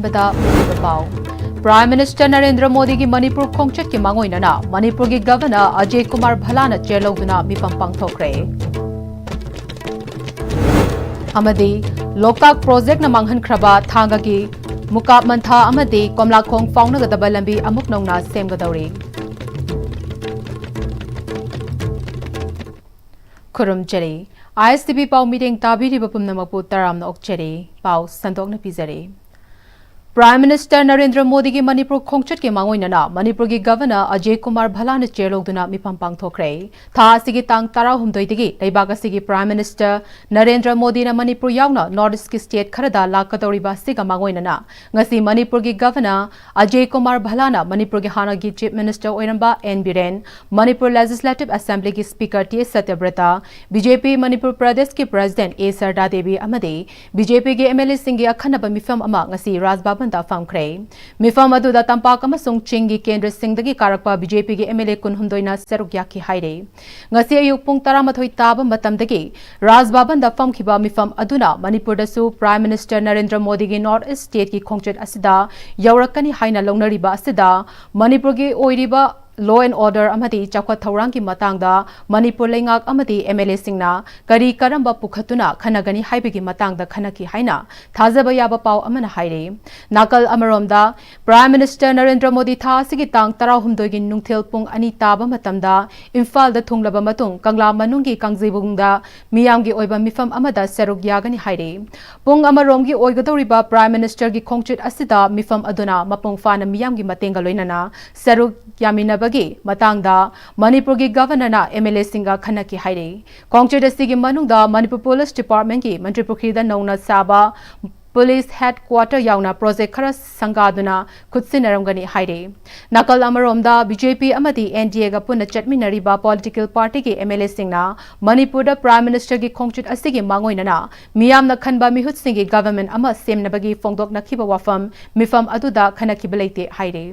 ꯐꯥꯎꯅꯍꯟꯕꯗ ꯃꯔꯨꯑꯣꯏꯕ ꯄꯥꯎ Prime Minister Narendra Modi ki Manipur khongchat ki mangoinana Manipur ki Governor Ajay Kumar Bhalana chairlogduna mifam pangthokre amadi Loktak project na manghankraba thanga ki Mukap Mantha amadi Komlakhong faungnagadaba lambi amuk nongna semgadawri Kurum Jeri ISTB pau meeting tabiri bapumnamapu taramna okcheri pau sandokna pizari Prime Minister Narendra Modi ki Manipur khongchat ki mangoinana Manipur ki Governor Ajay Kumar Bhalana chairlogduna mifam pangthokre tha asigi tang 19 dagi leibak asigi Prime Minister Narendra Modi na Manipur yauna North East ki state kharada lakadoriba siga mangoinana ngasi Manipur ki Governor Ajay Kumar Bhalana Manipur ki hana ki Chief Minister oiramba N Biren Manipur Legislative Assembly ki Speaker T Satyabrata BJP Manipur Pradesh ki President A Sarda Devi amadi BJP ki MLA singi akhanaba mifam ama ngasi Rajbab da famkre mifam aduda tampak amasung chingi kendra singdagi karakpa BJP gi MLA kunhumdoina seruk yakhi haire ngasi ayuk pung 12 taba matamdagi Rajbaban da famkhiba mifam aduna Manipur da su Prime Minister Narendra Modi gi North East State ki khongchat asida yaurakani haina longnariba asida Manipur gi oiriba Law and Order amadi chakwa thawrang ki matangda Manipur lengak amadi MLA singna kari karamba pukhatuna khanagani haibigi matangda khanaki haina thajaba yaba paw amana haire nakal amaromda Prime Minister Narendra Modi tha sigi tang 19 gi nungthel pung ani taba matamda Imphal da thunglaba matung Kangla manunggi Kangjibungda miyamgi oiba mifam amada seruk yagani haire pung amaromgi oigadoriba Prime Minister gi khongchit asida mifam aduna mapung fana miyamgi matenga loinana seruk yamina matangda Manipur ki Governor na MLA singa khanaki haire khongchet asigi manungda Manipur Police Department ki Mantri Pukhirida nongna saba Police Headquarter yauna project khara sangaduna khutsinarangani haire nakal amaromda BJP amadi NDA ga punna chatminariba political party ki MLA singna Manipur da Prime Minister ki khongchit asigi mangoinana miyamna khanba mihut singi government ama semnabagi fongdok nakhiba wafam mifam aduda khanakibalaite haire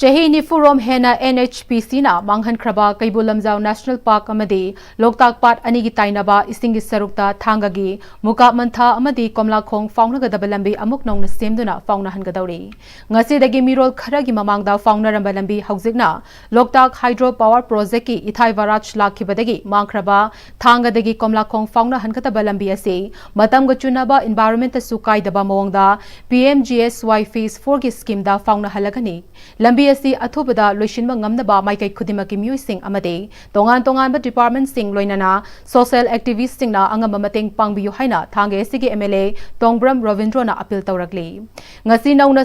Chahi Nifurom Hena NHPC na Manghan Kraba Kaibulamjau National Park amadi Loktak Pat anigi tainaba isingi sarukta thangagi Mukap Mantha amadi Komlakhong faungnagadaba lambi amuk nongna semduna faungnahangadawri ngasidagi mirol kharagi mamangda faungnaramba lambi haujikna Loktak Hydro Power Project ki Ithai Varaj lakhibadagi mangkraba thangadagi Komlakhong faungnahangadaba lambi ase matamga chunaba environment ta sukaidaba mawangda Pm-Istv Phase 4 ki scheme da faungnahalagani lambi asi athobada loishinba ngamnaba maikai khudimaki miyuising amade tongan department sing loinana social activist singna angama mateng pangbiyu haina thange sigi MLA Tongbram Ravindra na appeal tawrakli ngasi nauna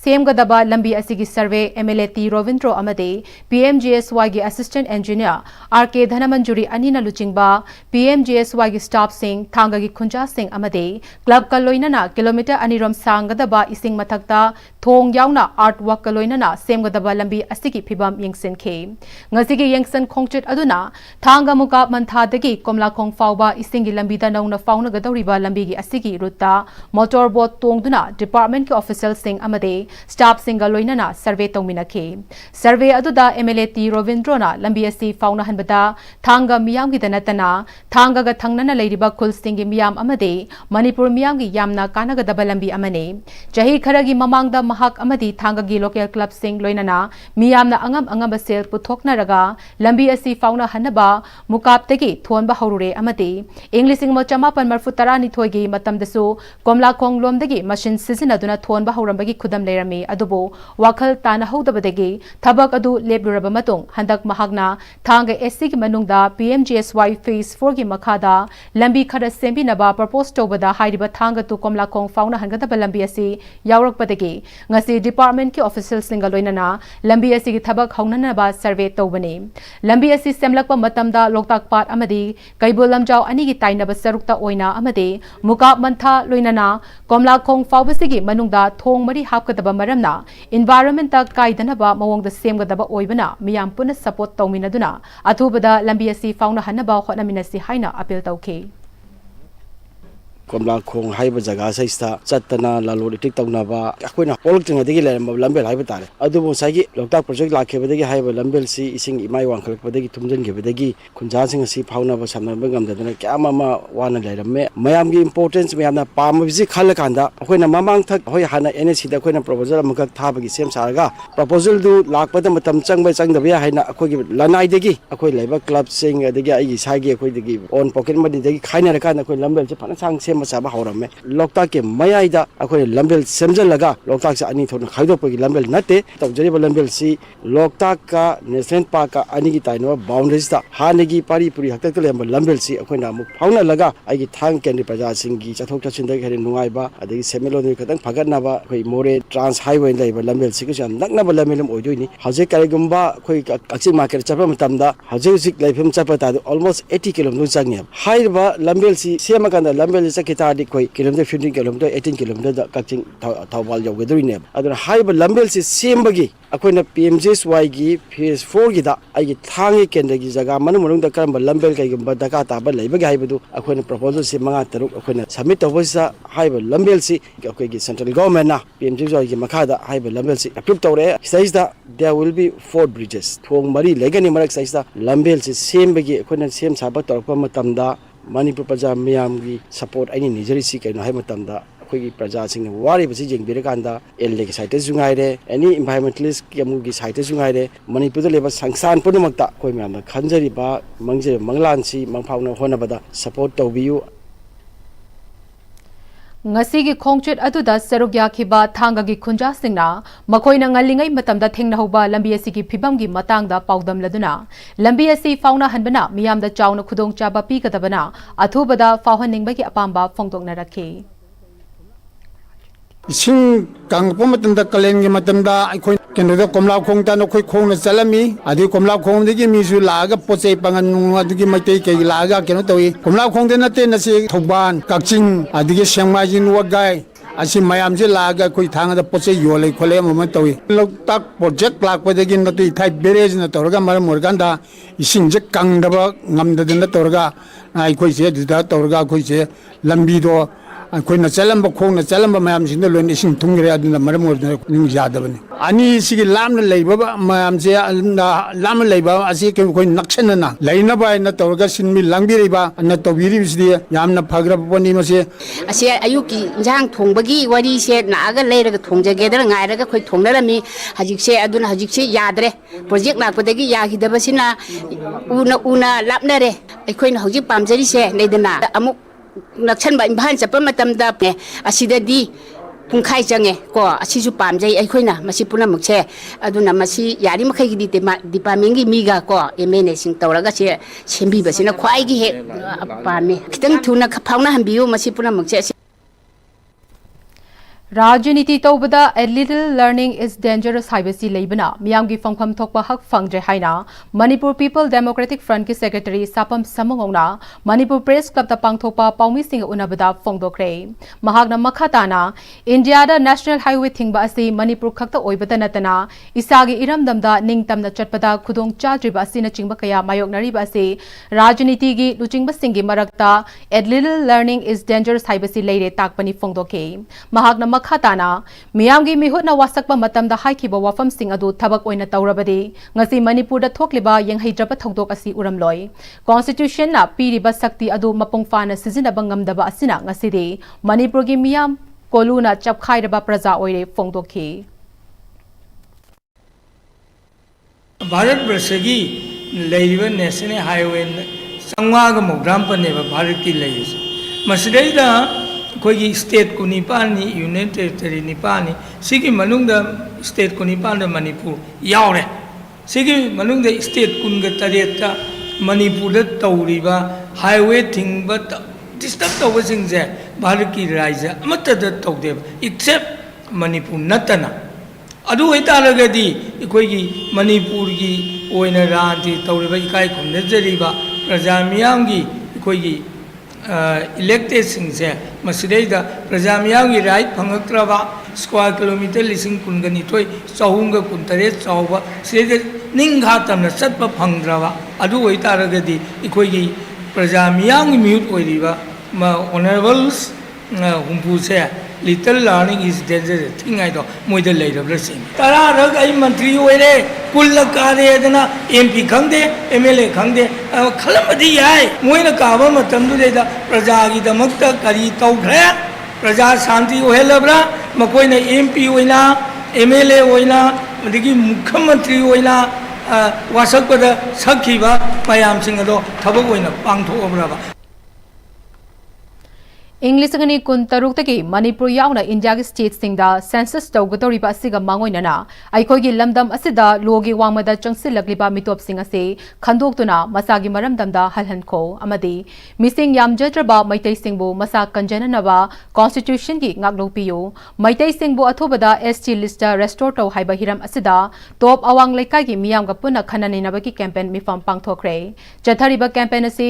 semgadaba lambi asigi survey MLA T Ravindra amade Pm-Istv gi assistant engineer RK Dhanamanjuri anina luchingba Pm-Istv gi staff sing thanga gi khunja sing amade club ka loinana kilometer anirom sangadaba ising mathakta thong yauna artwork ka loinana semgadaba lambi asigi phibam yengsenkhe ngasigi yengsan khongchit aduna thanga muka manthadagi Komlakhong fawba isingi lambi da nauna fauna gadawriba lambi gi asigi ruta motor boat tongduna department ki official sing amade staff singa loinana survey tongminakhe survey aduda MLA T Ravindra na lambi asi fauna hanbada thanga miyam gi danatana thanga ga thangnana leiriba khul singi miyam amade Manipur miyam gi yamna kanagadaba lambi amane jahi kharagi mamangda mahak amadi thanga gi local club sing loinana miyamna angam sel puthoknaraga lambi asi fauna hanaba mukaptagi thonba horure amati Englishing mo chamapan marfutara ni thoigi matamdasu Komlakhong lomdagi machine sizinaduna thonba horambagi khudam leirami adubo wakhal tana hodabadagi thabak adu lebluraba matung handak mahagna thanga SC gi manungda Pm-Istv Phase 4 gi makhada lambi khara sembinaba propose tobada hairiba thanga tu Komlakhong fauna hangadaba lambi asi yaurakpadagi ngasi department ki official singa loinana lambi asi gi thabak haunanaba survey tobani lambi asi semlakpa matamda Loktak Pat amadi Kaibulamjau ani gi tainaba sarukta oina amadi Mukap Mantha loinana Komlakhong fawbasigi manungda thong mari hapkadaba maramna environment ta kaidanaba mawongda semgadaba oibana miyam puna support tawminaduna athubada lambi asi fauna hanaba hotnaminasi haina appeal tawkhe कोमला खोंग हाइब जगह सैस्ता चतना लालो इटिक तौनाबा अखोइना होलक्तिंगदगी लेरम लंबेल HYBE तारे अदुबो सागी Loktak project लाखेबदगी HYBE लंबेल सी इसिंग इमाई वांखलपदगी तुमजनगेबदगी खुंजासिंग असि फाउनाबा सामनबा गमददना क्याम अमा वाना लेरमे मयामगी इंपोर्टेंस मयामना पामबिसि खलकांदा अखोइना ममांग थक होय हाना एनएससी दा अखोइना प्रपोजल अमक थाबगी सेम सारगा प्रपोजल दु लाखपदा मतम चंगबा चंगदबया हाइना अखोइगी लनाइदगी अखोइ लेबा club Singh अदगी आइगी Sagi अखोइदगी on pocket मदिदगी खाइनारकान अखोइ लंबेल से फना सांग सेम साबा हौरमे लोकताक के मयाइदा अखोइ लंबेल सेमजलगा लोकताक से अनि थोन खाइदोपगी लंबेल नते तौजरिबा लंबेल सी लोकताक का नेशनल पार्क का अनि की ताइनो बाउंड्रीज ता हानेगी पारीपुरी हक्तक लेम लंबेल सी अखोइना अमु फाउना लगा आइगी थांग केंद्र प्रजा सिंगी चथोक चसिंदगी हेरे नुंगाइबा अदगी सेमेलोनि खतंग फगतनाबा अखोइ मोरे ट्रांस हाईवे लेबा लंबेल सी कुछ नकनबा लंबेलम ओइदोइनी हजे करेगुंबा अखोइ कक्सिंग मार्केट चपा मतमदा हजे हुजिक लेफम चपा ता ऑलमोस्ट 80 किलोमीटर चंगे हाइबा लंबेल सी सेमकांदा लंबेल से कितादी कोई किलोमीटर 15 किलोमीटर 18 किलोमीटर कक्सिंग थौबाल यौगदोइने अदर हाइबा लंबेल सी सेमबगी अखोइना पीएमजीएसवाई की फेज 4 की दा आइगी थांगी केंद्र की जगह मनुमनुंग दा करम लंबेल कइगुंबा दका ताबा लेबगे हाइबदु अखोइना प्रपोजल से मंगा तरुक अखोइना सबमिट तौबसा हाइबा लंबेल सी अखोइगी सेंट्रल गवर्नमेंट ना पीएमजीएसवाई की मखादा हाइबा लंबेल सी अप्रूव तौरे स्टेज दा देयर विल बी 4 ब्रिजेस थोंग मरी लेगनी मरक स्टेज दा लंबेल सी सेमबगी अखोइना सेम साबा तौरक मतमदा मणिपुर प्रजा मियामगी सपोर्ट आइनी निजरी सी कैनो हाइ मतमदा अखोइगी प्रजा सिंग वारिबसी जेंबिरकांदा एलए की साइट जुगाइरे एनी एनवायरमेंटलिस्ट की अमुगी साइट जुगाइरे मणिपुर लेबा संस्थान पुनमक्ता अखोइ म्यामना खंजरिबा मंगजे मंगलानसी मंगफाउना होनबदा support तौबियु ngasi khongchit aduda saruk yakhiba thangagi khunja singna makoina ngalingai matamda thengnahoba lambi asigi phibamgi matangda paudam laduna lambi asi fauna hanbana miyamda chauna khudong chaba pi kadabana athubada fauhanningbagi apamba phongdokna rakhi इसिंग कांगपो मतंदा कलेंगे मतंदा अखोइ केनोदा कोमला खोंगता नखोइ खोंगना चलमी आदि कोमला खोंगदगी मिसु लागा पोचे पंगन नुआदगी मैतै के लागा केनो तोइ कोमला खोंगदे नते नसे थौबान काकचिंग आदिगे सेंगमाजिन वगाय असी मयाम से लागा कोई थांगदा पोचे योले खोले मम तोइ लोकताक प्रोजेक्ट लाकपदगी नते थाइ बेरेज न तोरगा मरम मोरगांदा इसिंग जे कांगदबा ngamdadna तोरगा अखोइ से दुदा तोरगा अखोइ से लंबीदो अखोइना चलंब खोंगना चलंब मयाम सिंद लोन इसिंग थुंगरे अदुना मरम मोरना निंग यादबनी अनि सिगी लामना लेबा मयाम से लामना लेबा असि कोइ नक्सनना लेनबा न तोरगा सिनमि लांगबिरिबा न तोबिरिबिसदि यामना फग्रबनी मसे असे अयुकी इंजांग थोंबगी वरी से Naga लेरगा थोंजगेदर ngairaga khoi thongnarami hajikse aduna hajikse yadre project lakpodagi yahidabasina una lapnare aikoina hojik pamjari se leidana amuk nakchanba imban chapa matamda asidadi pungkhai change ko asisu pamjai aikoina masi punamukse aduna masi yari makhai gi department gi miga ko MNA sing tawraga se sembi basina khwai gi he pame kitang thuna phauna hambiu masi punamukse Rajniti tobada a little learning is dangerous haibasi leibana miyamgi phangpham thokpa hak phangje haina Manipur People Democratic Front ki secretary Sapam Samangongna Manipur Press Club ta pangthokpa paumi sing unabada phongdokre mahakna makhatana India da National Highway thingba asi Manipur khakta oibata natana isagi iramdamda ningtamna chatpada khudong chadriba asina chingba kaya mayoknari ba ase Rajniti gi luchingba singi marakta a little learning is dangerous haibasi leire takpani phongdoke mahakna makhatana miyamgi mihutna wasakba matamda haikhiba wafam sing adu thabak oina tawrabadi ngasi Manipur da thokliba yenghaidraba thodok asi uramloi constitution na piriba sakti adu mapungfana sizinaba ngamdaba asina ngasi de Manipur gi miyam koluna chapkhairaba praja oire phongdokhi Bharat वर्ष की लेरिबा national highway संवाग मोग्राम पनेबा भारत की लेइस मसदैदा कोई स्टेट को निपानी यूनियन टेरिटरी निपानी सिगी मनुंग स्टेट को निपान मणिपुर यावरे सिगी मनुंग स्टेट कुनग तरेता मणिपुर तौरीबा हाईवे थिंगबा डिस्टर्ब तौबसिंगजे भारत की राज्य अमतद तौदेब एक्सेप्ट मणिपुर नतना अदु होइतारगदी इकोगी मणिपुर की ओइना रांति तौरीबा इकाई खुमनजरीबा प्रजा मियांगी इकोगी इलेक्टेड सिंगसे मसिदैदा प्रजा मियांगी राइट फंगक्त्रबा स्क्वायर किलोमीटर लिसिंग कुनगनिथोय चहुंगा कुनतरे चौबा सिदे निंगा तमना चतप फंगद्रबा अदु होइतारगदी इकोगी प्रजा मियांगी mute ओइरिबा ऑनरेबल्स humpu se little learning is dangerous thing ai do moi de lei de sin tara rag ai mantri oi re kul ka re dana mp khang de mla khang de khalam di yai moi na ka ba matam du de da praja gi damak ta kari tau khre praja shanti oi labra makoi na mp oi na mla oi na digi mukhyamantri oi na wasak pa da sakhi ba mayam sing ado thabak oi na pang tho abra ba English ngani kun taruk taki Manipur yauna India ki state singda census tawgatori ba asiga mangoinana aikoi gi lamdam asida logi wangmada changsilakliba mitop sing ase khandoktuna masagi maramdamda halhan kho amadi missing yamjatraba maitai singbu masa kanjananaba constitution gi ngaklopiyo maitai singbu athobada ST list restore taw haiba hiram asida top awang laikai gi miyam ga puna khanani nabaki campaign mifam pangthokre chathariba campaign ase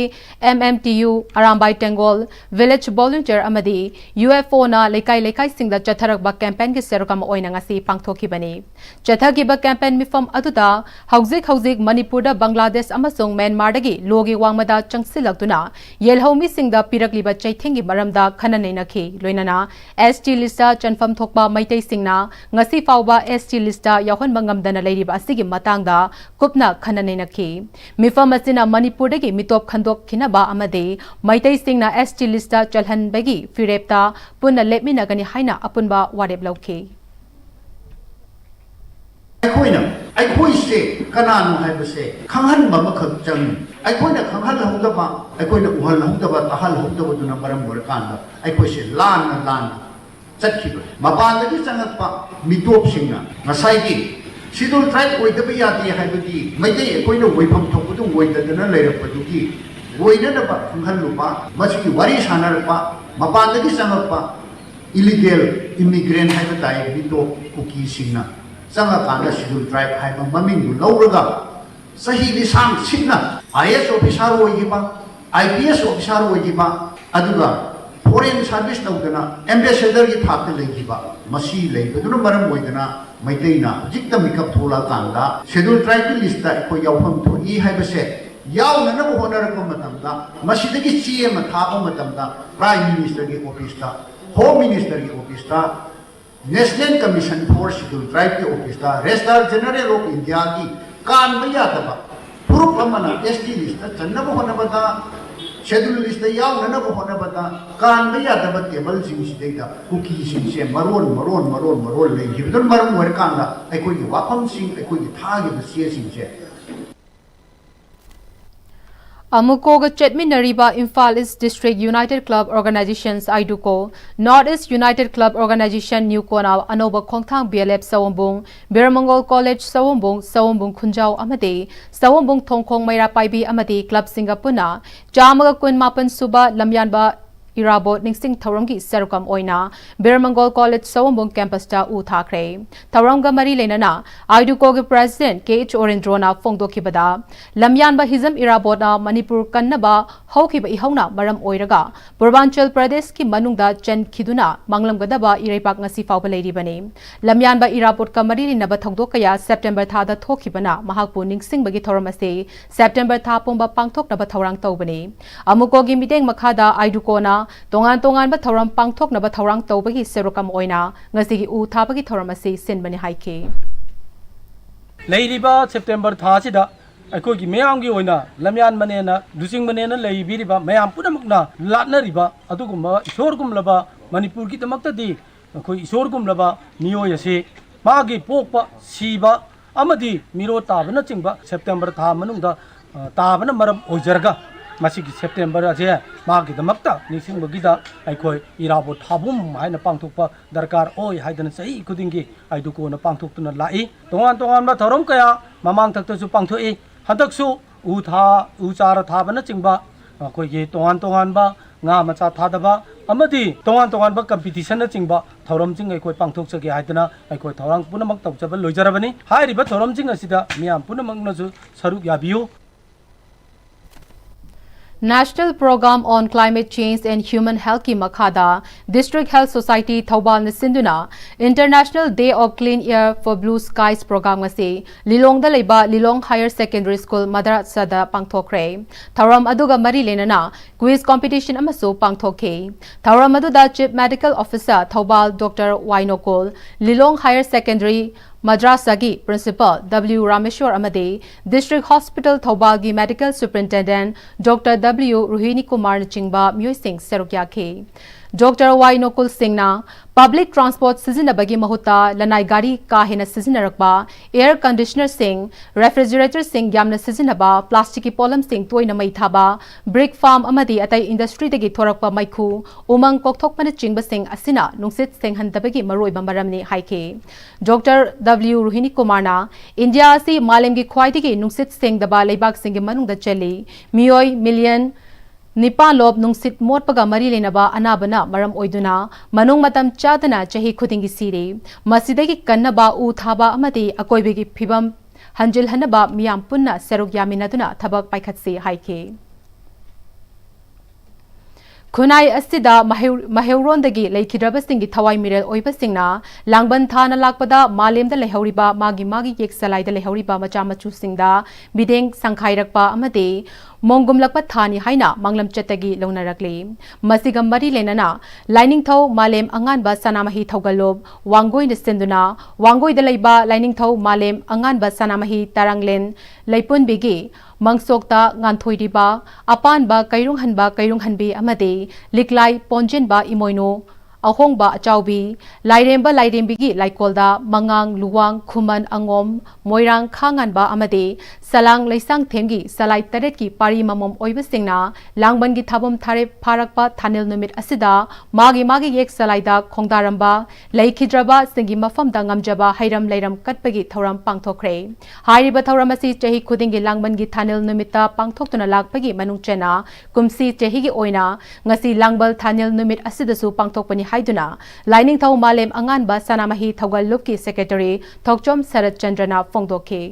MMTU Arambai Tengol village amadi UFO na lekai singda chatharak ba campaign ki serokam oina ngasi pangthoki bani chathagi ba campaign mifam aduda hauzik Manipur da Bangladesh amasung Myanmar dagi logi wangmada changsilaktuna yelhomi singda pirakli ba chaithengi maramda khananai nakhi loinana ST lista chanfam thokpa maitai singna ngasi fawba ST lista yahon mangamdana leiri ba asigi matangda kupna khananai nakhi mifam asina Manipur dagi mitop khandok khinaba amade maitai singna ST lista chalhan bagi firepta punna lepmina gani haina apunba warep lauke ai se kananu haibase khanghan mama khak chang ai khanghan lahudaba ai uhal lahudaba tahal lahudaba duna maram borkanda ai se lan chatkiba mapandagi changakpa mitop singna ngasai gi sidul tribe oidabi yati haibadi maidai ai woifam thokudung oidadana leirappadugi woinadaba khanghan lupa masi wari sanarpa mapandagi changakpa illegal immigrant haibatai mitop kuki singna Sangakanda Sidul Tribe haiba maming lauraga sahi di sang singna IS officer oigiba IPS officer oigiba aduga foreign service naudana ambassador gi thakta legiba masi leibaduna maram oidana maiteina jikta mikap thola kanda Sidul Tribe list ta ko yawham tho I haibase yauna na honarako matamda masidagi CM thaba matamda Prime Minister gi office ta Home Minister gi office ta National Commission for Scheduled Tribe के office था registrar general of India की कान में आता था proof हमना ST list चन्ना को होना बता शेड्यूल लिस्ट याव नना को होना बता कान में आता बता टेबल सिंह सिदेगा कुकी सिंह से मरोन ले ये तो मरोन वर कान ला आई कोई वापम सिंह आई कोई थागे बसिए सिंह से Amukoga Chetminariba Imphal East District United Club Organizations Aiduko North East United Club Organization New Kona Anoba Khongthang BLF Sawombung Biramangol College Sawombung Khunjau Amade Sawombung Thongkhong Maira Paibi Amade Club Singapuna Jamaga Kun Mapan Suba Lamyanba Irabot Ningsing Tharongi Serukam Oina Biramangol College Sawombung Campus Ta U Thakre Tharonga Mari Lenana Aiduko ge President KH Orendrona Fongdoki Bada Lamyanba Hizam Irabot Manipur Kannaba Hokiba Ihona Maram Oiraga Purbanchal Pradesh ki Manungda Chen Khiduna Manglam Gadaba Irepak ngasi fawba leiri bani Lamyanba Irabot ka Mari Naba Thongdokaya September Thada Thokibana Mahakpu Ningsing bagi thoram ase September Tha Pumba Pangthok Naba Thorang Tawbani Amuko gi Mideng Makhada Aiduko na tongan ba thoram pangthok na ba thorang tawbagi serokam oina ngasi gi u thabagi thoram ase senbani haike leiriba September tha sida aikoi gi meyam gi oina lamyan manena dusing manena leibiriba meyam punamakna latnariba adugumba ishorgum laba Manipur gi tamakta di akoi ishorgum laba miyoy ase magi pokpa siba amadi miro tabana chingba September tha manungda tabana maram oijarga masigi September ase magi damakta nising bagida aikoi irabo thabum haina pangthokpa darkar oi haidana sahi kudingi aiduko na pangthoktuna lai tongan ma thorom kaya mamang thakta su pangthoi hadaksu u chara thabana chingba akoi ge tongan ba nga macha thadaba amadi tongan ba competition na chingba thorom ching aikoi pangthok chage haidana aikoi thorang punamak tawjaba loijarabani hairiba thorom ching asida miam punamak na su saruk yabiu National Program on Climate Change and Human Health ki makhada District Health Society Thoubal na sinduna International Day of Clean Air for Blue Skies program ngasi Lilong da leiba Lilong Higher Secondary School madrasa da pangthokre Tharam aduga mari lenana quiz competition amasu pangthokhe Tharam aduda Chief Medical Officer Thoubal Dr. Wainokol Lilong Higher Secondary Madrasagi Principal W. Rameshwar Amade, District Hospital Thoubal Medical Superintendent Dr. W. Ruhini Kumar Chingba Myoy Singh Serukyake. Dr. Y. Nokul Singh na Public Transport Sizinabagi Mahuta Lanai Gari Kahina Sizinarakba Air Conditioner Singh Refrigerator Singh Yamna Sizinaba Plastic Polam Singh Toina Maithaba Brick Farm Amadi Atai Industry Dagi Thorakpa Maiku Umang Kokthokmana Chingba Singh Asina Nungsit Singh Handabagi Maroi Bambaramni Haike. Dr. W. Ruhini Kumarna India Asi Malemgi Khwaidigi Nungsit Singh Daba Leibak Singh Manungda Cheli Miyoi Million Nipa lob nungsit motpaga mari lenaba anabana maram oiduna manung matam chadana chahi khudingi siri masidagi kannaba u thaba amati akoibegi phibam hanjil hanaba miyam punna seruk yaminaduna thabak paikhatsi haike Kunai asida maheuron-dagi leikidrabasinggi thawai mirel oibasingna langban thana lakpada malemda lehauriba magi yek salaida lehauriba macha machu singda bideng sangkhairakpa amade Mongumlakpa thani haina manglam chatagi launarakle masigam mari lenana lining thau malem anganba sanamahi thogalob wangoi nesenduna wangoi dalaiba lining thau malem anganba sanamahi taranglen laipun bigi mangsokta nganthoiriba apanba kairung hanbi amade liklai ponjenba imoino ahongba achaubi lairembigi laikolda mangang luwang khuman angom moirang khanganba amade salang leisang themgi salai taret ki pari mamom oibasingna langbangi thabom thare pharakpa thanil numit asida magi yek salaida khongdaramba leikidraba singi mafam da ngamjaba hairam leiram katpagi thoram pangthokre hairiba thoram asi chahi khudingi langbangi thanil numita pangthoktuna lakpagi manungchena kumsi chahigi oina ngasi langbal thanil numit asidasu pangthokpani haiduna lining thau malem anganba sanamahi thogal lupki secretary thokchom sarat chandrana phongdokhe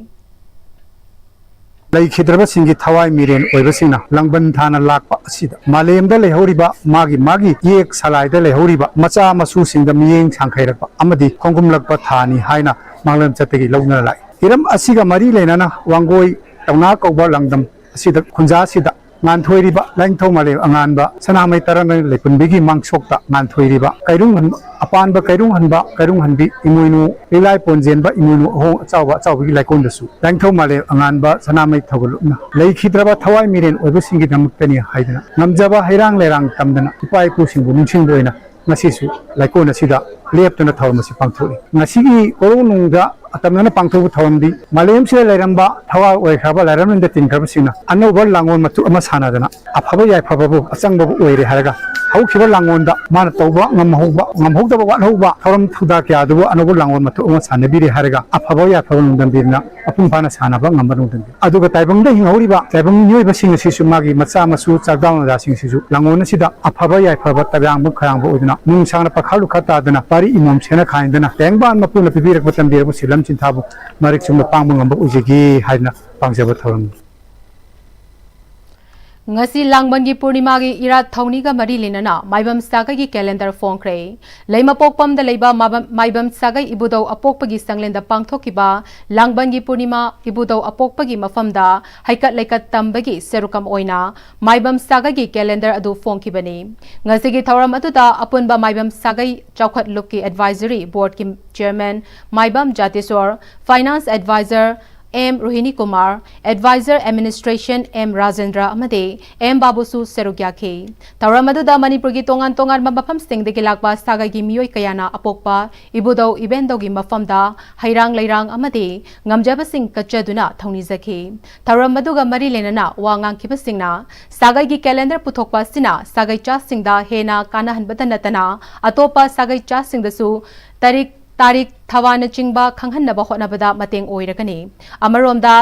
Laikhidraba singi thawai miren oibasina langban thana lakpa asida malemda lehoriba magi yek salaida lehoriba macha masu singda miyeng sangkhairakpa amadi khongumlakpa thani haina manglam chategi launa lai hiram asiga mari lenana wangoi tauna kauba langdam asida khunja sida ngan thoiriba laing thau male anganba sanamai tarana lepunbigi mangsokta ngan thoiriba kairung apanba kairung hanbi imuinu lilai ponjenba imuinu ho chawbi laikon dasu laing thau male anganba sanamai thogulna leikidraba thawai miren oibusingi damuktani haidana ngamjaba hairang lerang tamdana ipai pusingbu nungchingboina ngasisu laikon asida leptuna thawmasi pangthori ngasigi korunungda atamna pangthobu thawamdi malem se lairamba thawa oikhaba lairamnda tinkhaba anoba langon matu ama sanadana afaba yai fababu achangbabu oire haraga haukiba langonda mana tawba ngamhogdaba wathoba thoram thuda kya dubu anoba langon matu ama sanabiri haraga afaba yai fabunundam birna apum phana sanaba ngambanundam aduga taibangda hinghauriba taibang nyoiba singasisu magi macha masu chagdaung da singsisu langon sida afaba yai faba tabangbu khayangbu oduna nungsangna pakhalu khatadana pari imam sena khaindana tengban mapuna pibirak batambirabu silam Cintabu marik cuma panggung ngambak ujigi haina pangjabat thoram ngasi langbangi purnimagi irat thauniga mari lenana maibam sagagi calendar phongkre leima pokpam da leiba maibam sagai ibudau apokpagi sanglenda pangthokiba langbangi purnima ibudau apokpagi mafamda haikat laikat tambagi serukam oina maibam sagagi calendar adu phongkibani ngasigi thoram atuda apunba maibam sagai chawkhat lukki advisory board ki chairman maibam jatiswar finance advisor M. Ruhini Kumar, Advisor Administration M. Rajendra Amade, M. Babusu Serugyake. Tauramaduda Manipuri tongan mabapam sting de kilakba sagagi miyoi kayana apokpa, ibudau ibendogi mafamda, hairang lairang amade, ngamjaba sing kachaduna thaunizake. Tauramaduga Mari Lenana, wangang kibasingna, sagagi calendar putokpa sina, sagai chasingda hena kanahan batanatana, atopa sagai chasing dasu, tarik thawana chingba khanghanna ba hotnabada mateng oiragani amaromda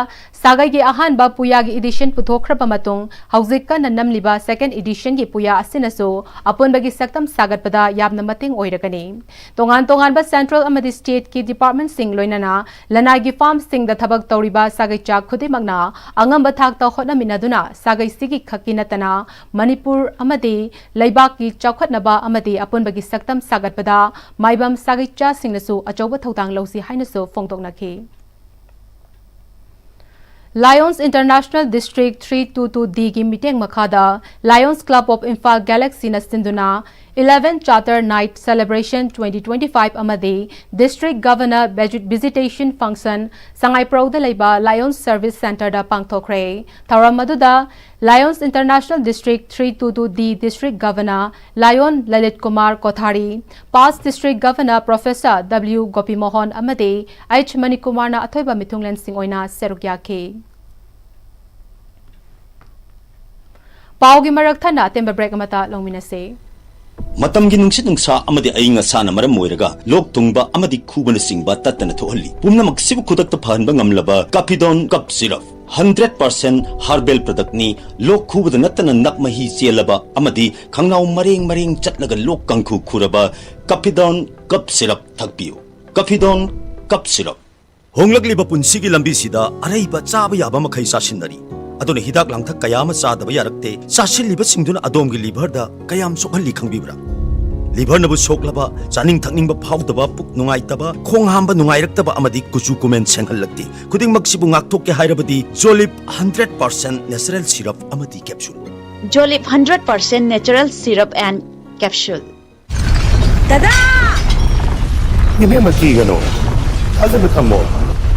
sagai gi ahan ba puya gi edition puthokhraba matung hauzik kan namliba second edition gi puya asinaso apun bagi saktam sagatpada yamna mateng oiragani tongan ba central amadi state ki department sing loinana lanai gi farm sing da thabak tawriba sagai cha khudimagna angamba thak ta hotna minaduna sagai sigi khakinatana manipur amadi laibak ki chawkhatnaba amadi apun bagi saktam sagatpada maibam sagai cha singnasu achoba thawtang losi hainaso phongtoknakhi Lions International District 322D ki meeting makhada Lions Club of Imphal Galaxy na sinduna 11 Charter Night Celebration 2025 amadi District Governor Visitation Function Sangai Prauda Leiba Lions Service Center da pangthokre Tharam maduda Lions International District 322D District Governor Lion Lalit Kumar Kothari Past District Governor Professor W Gopi Mohan amadi H Manikumar na athoiba mithunglen sing oina serukya ke Paugi marak thana temba break amata longminase Matamgi nungsit nungsa amadi ainga sana maram moiraga lok tungba amadi khubana singba tatana thohalli pumna maksibu khudakta phanba ngamlaba Capidon cup syrup 100% herbal product ni lok khubada natana nakmahi chelaba amadi khangnau mareng chatlaga lok kangkhu khuraba Capidon cup syrup thakpiu Capidon cup syrup honglakliba punsigi lambi sida araiba chaba yaba makhai sasinari adone hidak langthak kayama sadaba yarakte sasilliba singduna adomgi liver da kayam sokhalli khangbibra liver nabu soklaba chaning thakningba phawdaba puk nungaitaba khong hamba nungairaktaba amadi kuchu kumen senghallakti kuding maksibu ngakthok ke hairabadi Jolip 100% natural syrup amadi capsule Jolip 100% natural syrup and capsule Tada Yeme makigano Azab thamo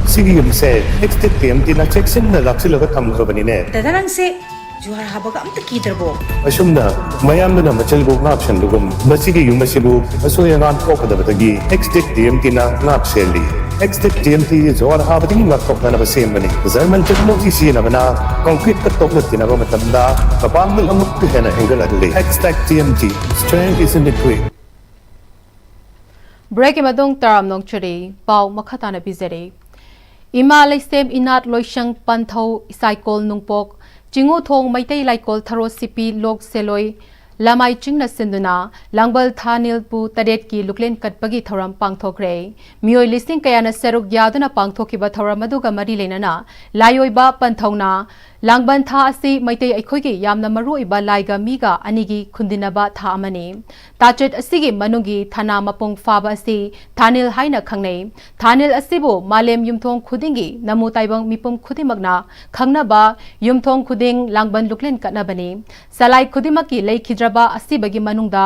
Sigi yumse next TMT na section na laksilaga thamkhabanine Dadarang se juhar habaga amta kidarbo Asumna mayamna machalbo ngapshan lugum masigi yumasibu asoyangan kokadabagi next TMT na ngapseli next TMT juhar habadi ngakokna ba semani German technology sina bana concrete ka tokna tinaba matamda kapangul amuk hena angle adli next TMT strength is in the way Break imadong taram nong churi pau makhatana bizere Ima laisem inat loishang pantho isaikol nungpok jingu thong maitai laikol tharo sipi lok seloi lamai chingna sinduna langbal thanil pu taret ki luklen katpagi thoram pangthokre mioi listing kayana seruk yaduna pangthokiba thoram aduga mari lenana layoiba panthongna langban tha asi maitai aikhoigi yamna maruiba laiga miga anigi khundinaba tha amani tachet asigi manungi thana mapong faba asi thanil haina khangnei thanil asibo malem yumthong khudingi namu taibang mipum khudimagna khangnaba yumthong khuding langban luklen kanabani salai khudimaki leikhidra asibagi manungda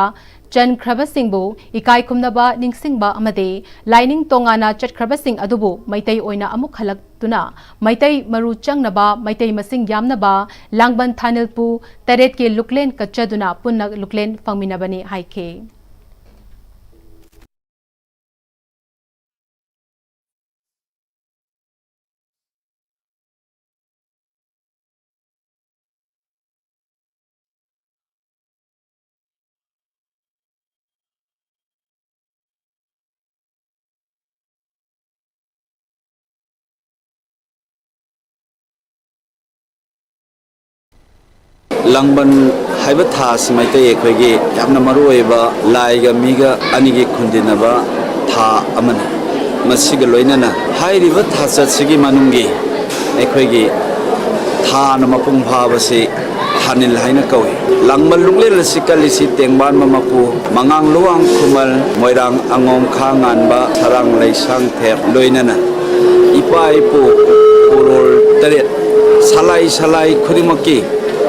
chen khrabasingbu ikai khumnaba ningsingba amade lining tongana chat khrabasing adubu maitai oina amuk halak tuna maitai maru changnaba maitai masing yamnaba langban thanilpu taret ke luklen kachaduna punna luklen fangminabani haike Langban haiba tha simaitai ekhoi yamna maruiba laiga miga anigi khundinaba tha amani masiga loinana hairiba tha chatsigi manungi ekhoi tha na mapung bhabase thanil haina kawi langmal luglel sikalisi tengban mamaku mangang luang khumal moirang angom khangan ba sarang leisang thep loinana ipa ipu kurol taret salai khudimaki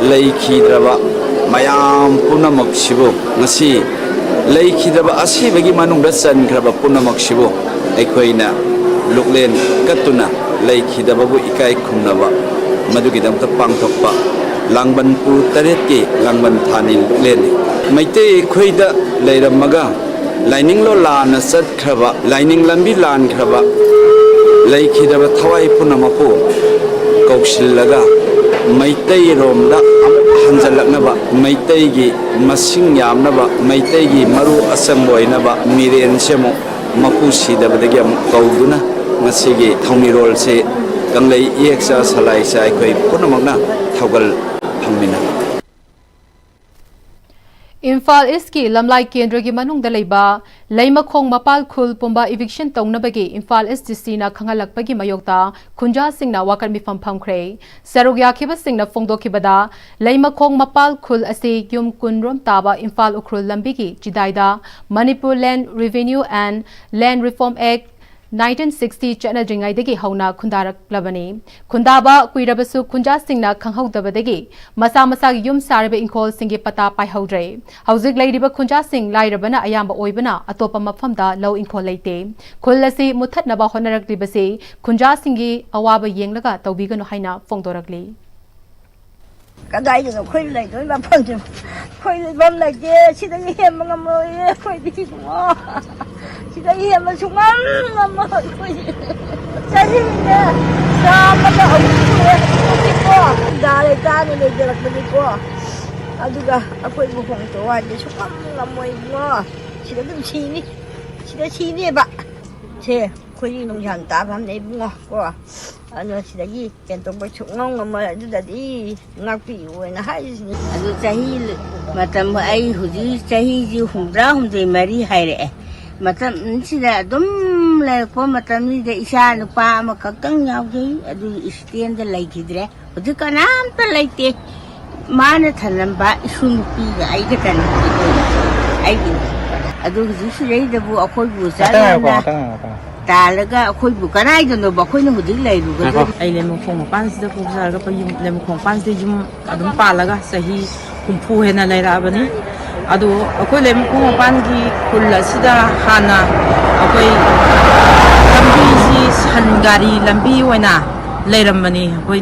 leikhidaba mayam punamak sibo ngasi leikhidaba asibagi manungda chankraba punamak sibo aikhoina luklen katuna leikhidaba bu ikai khumnaba madugidamta pangthokpa langban pu taretki langban thani luklen maite khoida leiramaga lining lo lana chatkraba lining lambi lan khraba leikhidaba thawai punamapu kausillaga maitai romda hanjalaknaba maitai gi masing yamnaba maitai gi maru asam boinaba miren semo mapu sidabadagi amuk kauduna masigi thaumirol se kanglei eksa salai sa akhoi punamakna thaugal phangmina Imphal East ki lamlai kendra gi manung da leiba leimakhong mapal khul pumba eviction tongnabagi Imphal East DC na khangalakpagi mayokta khunja singna wakar mi pham khre sarugya khiba singna phongdo khibada leimakhong mapal khul ase yum kunrom taba Imphal ukrul lambi gi jidaida Manipur Land Revenue and Land Reform Act 1960 chana jingai degi hauna khundarak labani khundaba kuirabasu khunja singna khanghaudabadegi masa masa yum sarbe inkhol singi pata pai haudre hauzik lairiba khunja sing lairabana ayamba oibana atopa mafamda low inkhol leite khulasi muthatnaba honarak libase khunja singi awaba yenglaga tawbiganu haina phongdorakli kadai no khoi lai doi ba phang ju khoi bom lai je sidai hem ngamoi khoi di mo sidai hem sungam ngamoi khoi sai ne sa ma da au ko da le ta ni le je la ko aduga akhoi bu phang to wa je sungam ngamoi mo sidai dum chi ni ba che khoi nong yan ta bam nei bu ko ano sidagi kento ba chungong ma adu dadi ngakpi wena hai adu chahi matam ai huji chahi ji humra humde mari haire matam sida dum la ko matam ni de isa nu pa ma kakang yaw ji adu stand lai gidre adu kanam ta laite mana thalam ba isun pi ga ai ga tan ai adu huji sidai da bu akoi bu sa na talaga akhoi bu kanai do ba khoi na hudi lai ru ga ai le mo khong pan sida pu sa ga pa yum le mo khong pan sida yum adum pa laga sahi kumpu hena lai ra bani adu akhoi le mo khong pan gi kulla sida hana akhoi lambi si sangari lambi wena lai ram bani akhoi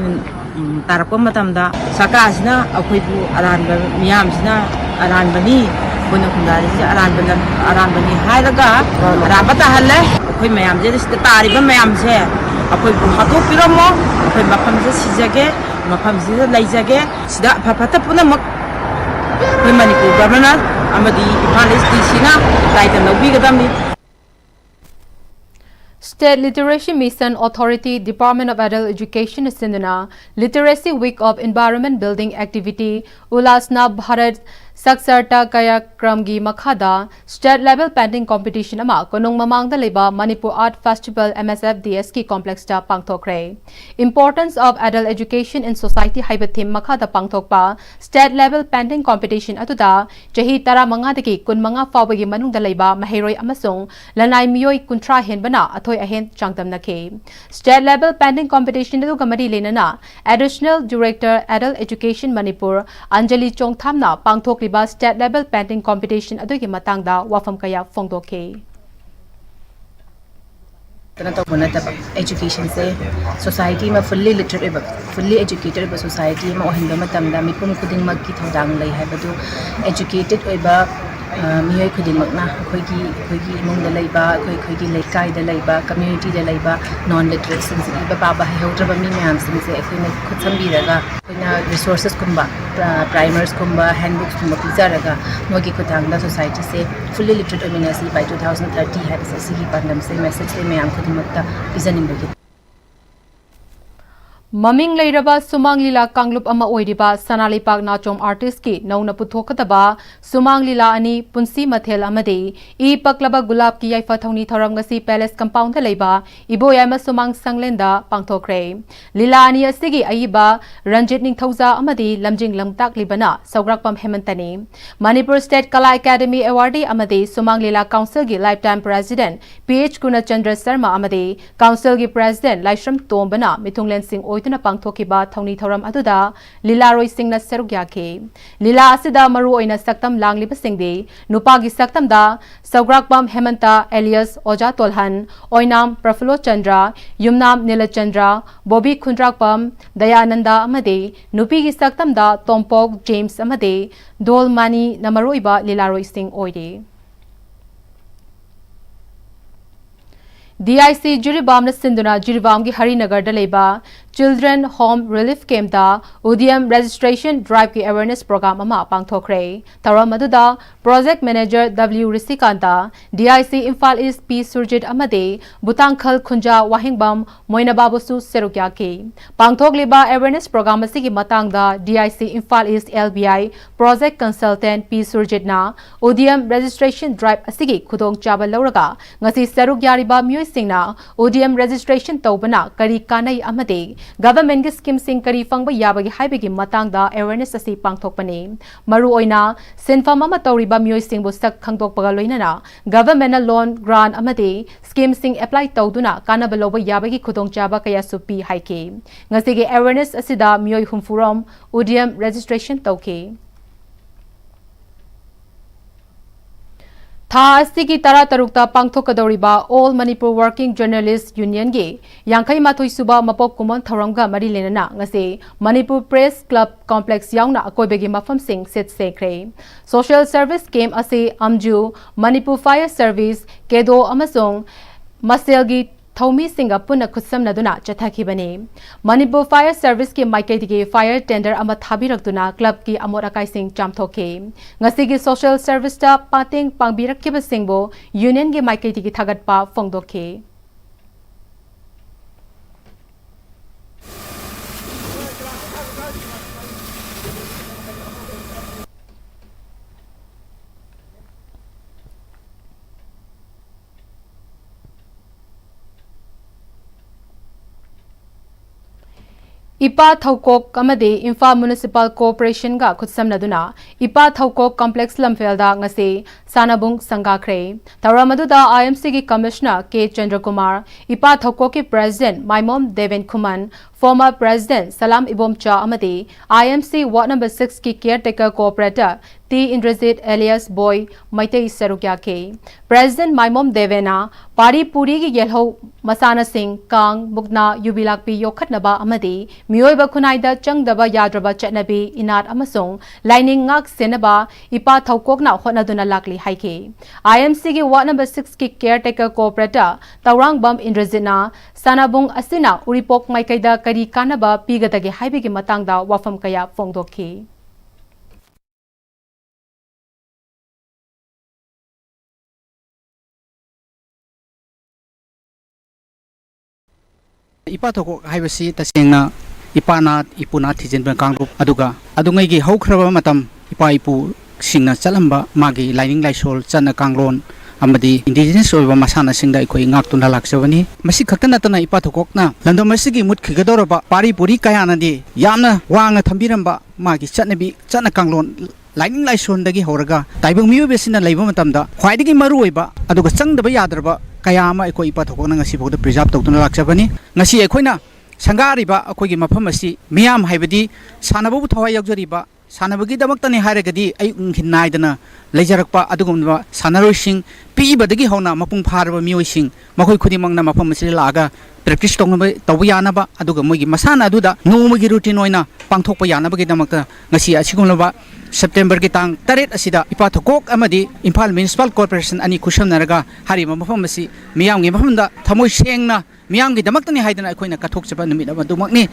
tarap matam da saka sina akhoi bu aran ba miyam sina aran bani kono kundari si aran bani hai laga rabata halle akhoi mayam je sida tari ba mayam se akhoi bu hatu piramo akhoi mafam se sijage mafam se laijage sida phapata puna mak akhoi Manipur governor amadi Imphal East DC na laitan lobi gadamni State Literacy Mission Authority Department of Adult Education Sindana Literacy Week of Environment Building Activity Ulasna Bharat Saksarta Kaya Kramgi Makhada State Level Painting Competition ama konong mamangda leba Manipur Art Festival MSFDS ki complex ta pangthokre Importance of Adult Education in Society haiba theme makhada pangthokpa State Level Painting Competition atuda jahi tara manga deki kun manga fawbagi manungda leba mahiroi amasung lanai miyoi kuntra henbana athoi ahen changdam nakhe State Level Painting Competition du gamari lenana Additional Director Adult Education Manipur Anjali Chongthamna pangthok State Level Painting Competition adugi matangda wafam kaya phongdokhe education se society ma fully literate fully educated ba society ma ohinda matamda mipum khuding mak ki thodang lai haibadu educated oiba miyoi khuding makna khoigi imong da laiba khoigi laikai da laiba community da laiba non literate sin si ba ba hewtra ba mi myam sin se akhina khutsambi raga akhina resources kumba primers kumba handbooks kumba pizaraga mogi khutangda society se fully literate ominasi by 2030 had se gi pandam se message se myam khudimakta pizaning bagi Maming Lairaba Sumang Lila Kanglup ama oiriba Sanalipak Nachom artist ki nauna puthokataba Sumang Lila ani punsi mathel amade e paklaba gulab ki yaifa thongni thoram ngasi palace compound leiba iboyama Sumang Sanglenda pangthokre Lila ani asigi aiba Ranjit Ningthauza amade lamjing lamtak libana Saugrakpam Hemantani Manipur State Kala Academy awardee amade Sumang Lila Council gi lifetime president PH Gunachandra Sharma amade council gi president Laishram Tombana Mithunglen Singh tuna pangthokiba thongni thoram aduda Lila Roy Singna serugya ke Lila asida maru oina saktam langliba singde nupa gi saktam da Saugrakpam Hemanta alias Oja Tolhan oinam Prafulo Chandra Yumnam Nilachandra Bobby Khundrakpam Dayananda amade nupi gi saktam da Tompok James amade Dolmani namaroiba Lila Roy Singh oide DIC Jiribam na Sinduna Jiribam ki Harinagar da leba Children Home Relief Camp da Udiam Registration Drive ki Awareness Program ama pangthokre. Tharam maduda Project Manager W Risikanta, DIC Imphal East P Surjit amade Butangkhal Khunja Wahingbam Moinababusu Serukyaki. Pangthok liba Awareness Program asigi matangda DIC Imphal East LBI Project Consultant P Surjit na Udiam Registration Drive asigi khudong chaba lauraga ngasi serukyariba myoy singna Udiam Registration tawbana kari kanai amade Government scheme sing kari fangba yabagi haibagi matangda awareness asi pangthokpani maru oina senfam ama tawriba myoy sing busak khangdokpaga loinana government loan grant amade scheme sing apply tawduna kanaba loba yabagi khudongchaba kaya supi haike ngasigi awareness asida myoy humfurom Udiam registration tawke Tha asigi tara tarukta pangthokadoriba All Manipur Working Journalists Union ge Yankai Mathoi Suba Mapok Kumon Tharamga Mari Lenana ngase Manipur Press Club Complex yauna akoibegi mafam sing sit sekre Social Service came ase Amju Manipur Fire Service Kedo amasong Maselgi Thomi Singa Puna Kusam Naduna Chathakibane Manipur Fire Service ki Maiketi fire tender ama thabirakduna club ki amorakai sing chamthoke ngasigi social service ta pating pangbirakkiba singbo union ge Maiketi ki thagatpa phongdoke Ipa Thaukok amade Imphal Municipal Corporation ga khutsamnaduna Ipa Thaukok Complex Lamfelda ngase Sanabung Sangakre Tharamaduda IMC gi Commissioner K Chandrakumar Ipa Thaukok ki President Maimom Deven Kuman former President Salam Ibomcha amade IMC Ward number 6 ki caretaker cooperator T Indrazit alias Boy Maitei Sarukya ke President Maimom Devena Pari Puri gi Yelho Masana Singh Kang Mukna Yubilakpi Yokhatnaba amade Mioiba Kunaida Changdaba Yadraba Chatnabi Inat Amasong Lining Ngak Senaba Ipa Thaukokna Hotnaduna Lakli Haike IMC gi Ward number 6 ki caretaker cooperator Taurang Bam Indrazina Sanabung Asina Uripok Maikaida Kari Kanaba Pigadagi Haibigi Matangda Wafam Kaya Fongdoki Ipa Thaukok haibasi tasengna ipana ipuna thijenba kangrup aduga adungai gi haukraba matam ipa ipu singna chalamba magi lining laisol chana kanglon amadi indigenous oiba masana singda ikoi ngaktuna laksabani masi khaktana tana Ipa Thaukokna landam masigi mut khigadoraba pari puri kayana di yamna wanga thambiramba magi chanabi chana kanglon lining laisol dagi horaga taibang miyo besina leiba matamda khwaidigi maru oiba aduga changdaba yadraba Kayama eko Ipa Thaukokna ngasi boda preserve tawtuna laksabani ngasi ekoina sangariba akoigi mafam asi miyam haibadi sanabu thawai yagjariba sanabagi damaktani hairagadi ay unghinnaidana leijarakpa adugumba sanarosing pibadagi hona mapung pharaba miyoising makoi khudimangna mafam asi laga practice tawba yanaba aduga moigi masana aduda nomagi routine oina pangthokpa yanabagi damakta ngasi asigumlaba September ki tang taret asida Ipa Thaukok amadi Imphal Municipal Corporation ani khusamnaraga harima mafam asi miyamgi mafamda thamoi sengna miyamgi damaktani haidana akoina kathokchaba numit adumakni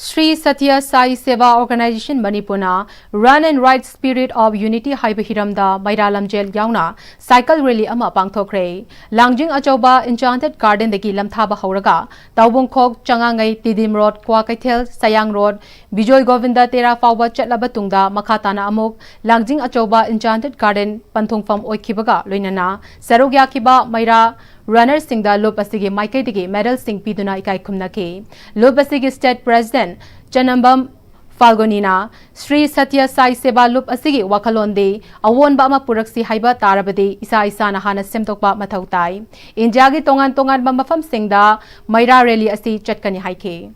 Sri Satya Sai Seva Organization Manipuna Run and Ride Spirit of Unity Haiba Hiramda Mairalam Jail Yauna Cycle Rally Ama Pangthokre Langjing Achoba Enchanted Garden Degi Lamthaba Hauraga Taubungkhok Changangai Tidim Road Kwa Kaithel Sayang Road Bijoy Govinda Tera Fawba Chatlabatungda Makhatana Amuk Langjing Achoba Enchanted Garden Panthungfam Oikibaga Loinana Sarogya Kiba Maira Runner Singh da Loop asigi Maikai digi medal Singh piduna ikai khumnake Loop asigi State President Chanambam Falgonina Sri Satya Sai Seva Loop asigi Wakalonde awon ba ma puraksi haiba tarabade isa isa na hana semtokba mathautai India gi tongan tongan ba mafam Singh da Maira rally asi chatkani haike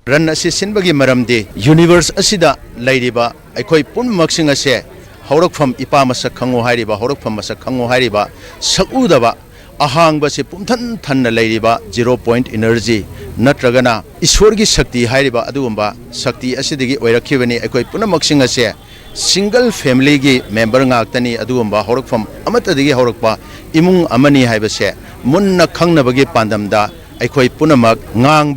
Run asi sinbagi maramdi universe asida lairiba aikoi punmaksing ase haurak from Ipa masak khango hairiba haurak from masak khango hairiba sakudaba अहांग से पुमथन थन लेरिबा 0 point energy नत्रगना ईश्वर की शक्ति हाइरिबा अदुगुंबा शक्ति असिदगी ओइरखिबनी अखोय पुनमक्सिंग असे single family की member गाक्तनी अदुगुंबा हौरकफम अमतदगी हौरकपा इमुंग अमनी हाइबसे मुन्न खंगनबगी पांदमदा अखोय पुनमक ngang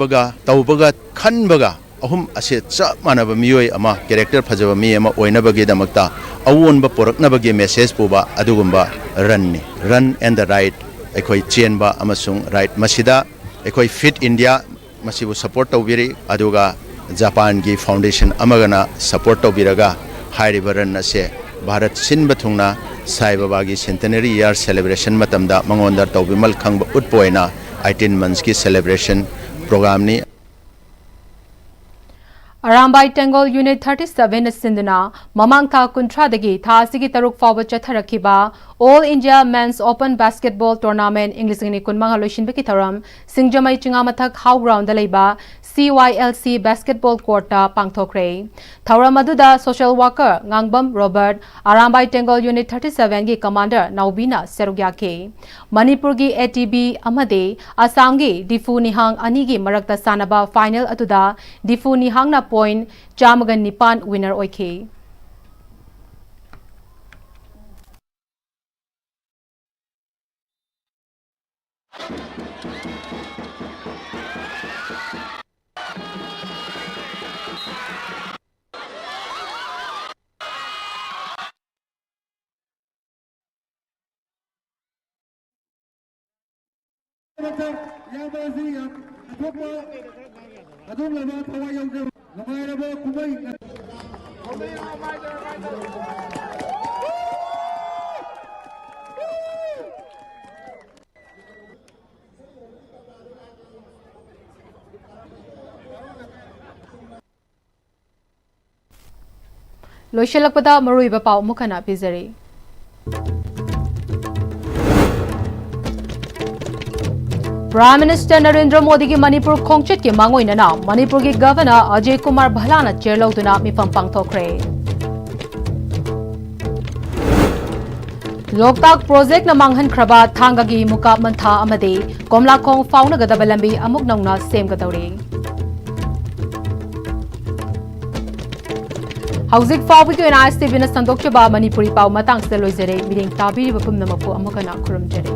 तौबगा खनबगा अहुम असे चप मानब मियोय अमा कैरेक्टर फजब मी अमा ओइनबगी दमक्ता अवोनब पोरकनबगी मेसेज पुबा अदुगुंबा रन एंड द राइट अखोय चेनबा अमसुंग राइट मसिदा अखोय फिट इंडिया मसिबु सपोर्ट तौबिरी अदुगा जापान की फाउंडेशन अमगना सपोर्ट तौबिरगा हाइरिबा रन असे भारत सिनब थुंगना साई बाबा की सेंटेनरी ईयर सेलिब्रेशन मतमदा मंगोंदर तौबिमल खंग उत्पोइना 18 months की celebration programme knee Arambai Tengol Unit 37 Sinduna, Mamang Tha Kuntradagi, Tha Sigi Taruk Forward Chatharakiba, All India Men's Open Basketball Tournament, English in Kunmanga Lushin Bikitaram, Singjamai Chingamatak How Ground the Leba, CYLC Basketball Quarter, Pangtokre. Thaura Maduda, Social Worker, Ngangbam Robert, Arambai Tengol Unit 37 Gi Commander, Naubina Serugyake. Manipur Gi ATB Amade, Asangi, Difu Nihang Anigi Marakta Sanaba Final Atuda, Difu Nihang na point Jamagan Nipan winner oike. Loishalakpada Maruiba Pau Mukana Pizari. Prime Minister Narendra Modi ki Manipur Khongchit ki Mangoina na Manipur ki Governor Ajay Kumar Bhalana chairlo tuna mifam pangthokre. Loktak project na manghan kraba thangagi muka mantha amade Komlakhong fauna gadabalambi amuk nongna same gadawre. Hauzik Fawi ki Pm-Istv na sandokchaba Manipuri pau matang sa loizere miring tabiri bapum namapu amukana kurum jere.